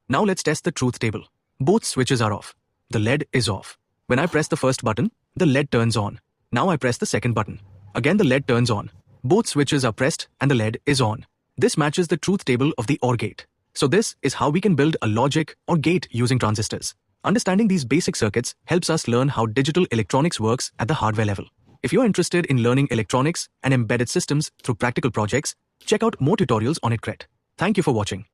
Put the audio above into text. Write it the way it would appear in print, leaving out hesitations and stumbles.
Now let's test the truth table. Both switches are off. The LED is off. When I press the first button, the LED turns on. Now I press the second button. Again the LED turns on. Both switches are pressed and the LED is on. This matches the truth table of the OR gate. So this is how we can build a logic or gate using transistors. Understanding these basic circuits helps us learn how digital electronics works at the hardware level. If you're interested in learning electronics and embedded systems through practical projects, check out more tutorials on Edcret. Thank you for watching.